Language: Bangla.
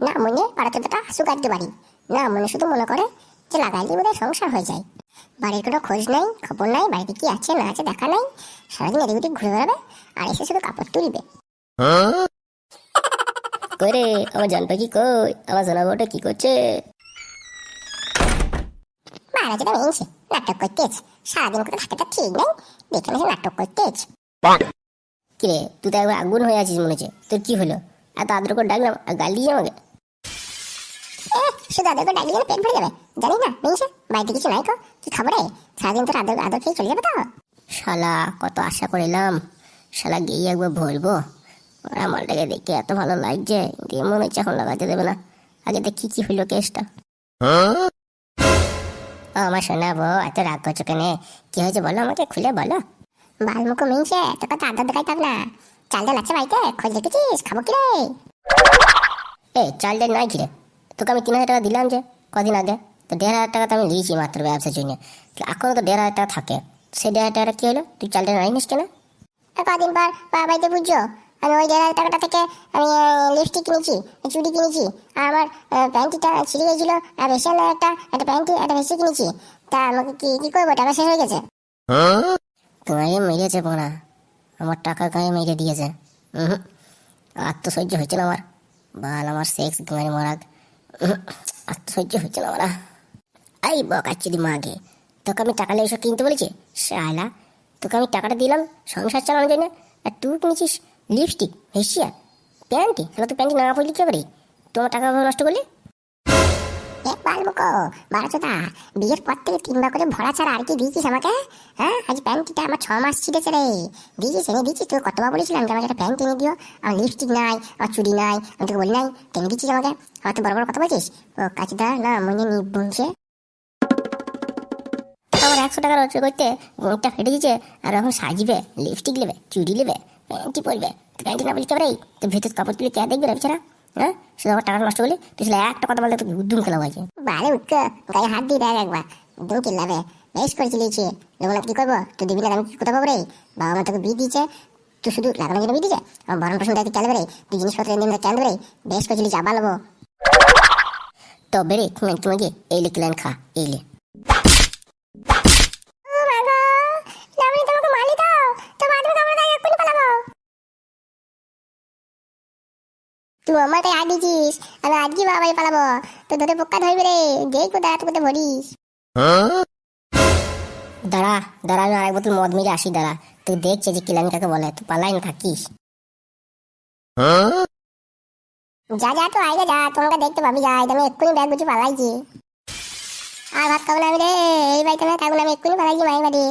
না মনে পাড়াচোদাটা হাসু কাটতে পারি, না মনে শুধু মনে করে যে লাগাইলে বোধহয় সংসার হয়ে যায়। বাড়ির কোনো খোঁজ নাই, খবর নাই, বাড়িতে কি আছে না আছে দেখা নাই, সারাদিন এদিক ওদিক ঘুরে বেড়াবে আর এসে শুধু কাপড় তুলবে। কই রে আমার জান পাখি, কই আমার জানা বউটা কি করছে? পাড়াচোদা মেয়েছে নাটক করতেছ, সারাদিন করে থাকাটা ঠিক নেই, দেখে মেসে নাটক করতেছ। কিরে তুই তো একবার আগুন হয়ে আছিস মনে হচ্ছে, তোর কি হলো? এত আদর করে ডাকলাম আর গাল দিয়ে আমাকে? শুধু আদর করে ডাকলে যেন পেট ভরে যাবে, জানি না মেয়েছে বাড়িতে কিছু নাই কো, কি খবরে? সারাদিন তোর আদর আদর খেয়ে চলে যাবে তো। শালা কত আশা করিলাম, শালা গিয়ে একবার বলবো। ওরা মালটাকে দেখে এত ভালো লাগছে, দিয়ে মনে হচ্ছে এখন লাগাতে দেবে না। আগে দেখি কি হলো কেসটা। ও আমার শোনা বউ, এত রাগ করছো কেন? কি হয়েছে বলো, আমাকে খুলে বলো। বালমুখো মেয়েছে তোকে তো আদর দেখাই থাক না, চাল ডাল আছে বাড়িতে, খোঁজ রেখেছিস, খাবো কি রে? এই চাল ডাল নাই কিরে? তোকে আমি 3,000 টাকা দিলাম যে কদিন আগে, তো 1,500 টাকা তো আমি নিয়েছি মাত্র ব্যবসার জন্য, এখনো তো 1,500 টাকা থাকে। সেই 1,500 টাকা কি হলো? তুই চাল ডাল নাই নিস কেন? কদিন পর বাড়িতে বুঝছো আমি ওই 1,500 টাকাটা থেকে আমি লিপস্টিক কিনেছি, চুড়ি কিনেছি, আর আমার প্যান্টিটা ছিঁড়ে গেছিল, আর ভেসে একটা একটা প্যান্টি একটা ভেসে কিনেছি। তা আমাকে কি কি করবো, টাকা শেষ হয়ে গেছে। তোমাকে মেরেছে বোনা, আমার টাকা গায়ে মেরে দিয়েছে। আত্মসহ্য হয়েছে না আমার, বাল আমার সেক্স গায়ে মারাক। আত্মসহ্য হয়েছে না ওরা। আই বকাচ্ছি মাগে, তোকে আমি টাকা লেগে কিনতে বলেছি? শালা তোকে আমি টাকাটা দিলাম সংসার চালানোর জন্য, আর তুই কিনেছিস লিপস্টিক, হেসিয়া, প্যান্টি। তাহলে তুই প্যান্টি না পড়লি কে করে? তোমার টাকা নষ্ট করলি। বালমুখো বারোচোদা, বিয়ের পর থেকে 3বার করে ভরা ছাড়া আর কি দিয়েছিস আমাকে? হ্যাঁ, আজ প্যান্টিটা আমার 6 মাস ছিঁড়েছে রে, দিয়েছিস এনে দিয়েছিস? তোর কতবার বলেছিলাম যে আমাকে একটা প্যান্ট এনে দিও, আমার লিপস্টিক নাই, আমার চুড়ি নাই, আমি তোকে বলি নাই, টেনে দিচ্ছিস আমাকে, আমার তো বড় বড় কথা বলছিস। ও কাচিদা না মনে নিবংশে আমার 100 টাকা রোজগার করতে মুখটা ফেটে দিচ্ছে, আর এখন সাজবে, লিপস্টিক নেবে, চুড়ি নেবে, প্যান্টি পরবে। প্যান্টি না বলি কে রে? তোর ভেতর কাপড় তুলে কে দেখবে রে বেচারা? হ্যাঁ, শুধু আমার টাকা নষ্ট করলি। তুই সেটা একটা কথা বলতে তোকে উদ্যম খেলা হয়েছে। বারে উঠকে গায়ে হাত দিয়ে দেখ একবার, একদম চিল্লাবে। বেশ করে চিলিয়েছে, লোকনাথ কি করবো, তুই দিবি না আমি কি কথা পাবো রে? বাবা মা তোকে বিয়ে দিয়েছে, তুই শুধু লাগানোর জন্য বিয়ে দিয়েছে, আমার ভরণ পোষণ দায়িত্ব চালাবে রে, তুই জিনিসপত্র এনে কেন দেবে রে? বেশ করে চিলিয়েছে, আবার নেবো। তো বেরে তোমাকে এই লিখলেন খা, এই লে। তুই আমার তাই হাত দিয়েছিস, আমি আজকে বাবাই পালাবো, তো ধরে পোকা ধরবে রে, যেই কোথায় তোকে ভরিস। দাঁড়া দাঁড়া, আমি আরেক বোতল মদ মিলে আসি, দাঁড়া। তুই দেখছে যে কিলানি কাকে বলে, তুই পালাই না থাকিস। যা যা তো আগে যা, তোমাকে দেখতে পাবি, যা আমি এক্ষুনি ব্যাগ গুছি পালাইছি। আর ভাত খাবো না আমি রে, এই বাড়িতে না থাকবো না, আমি এক্ষুনি পালাইছি মায়ের বাড়ি।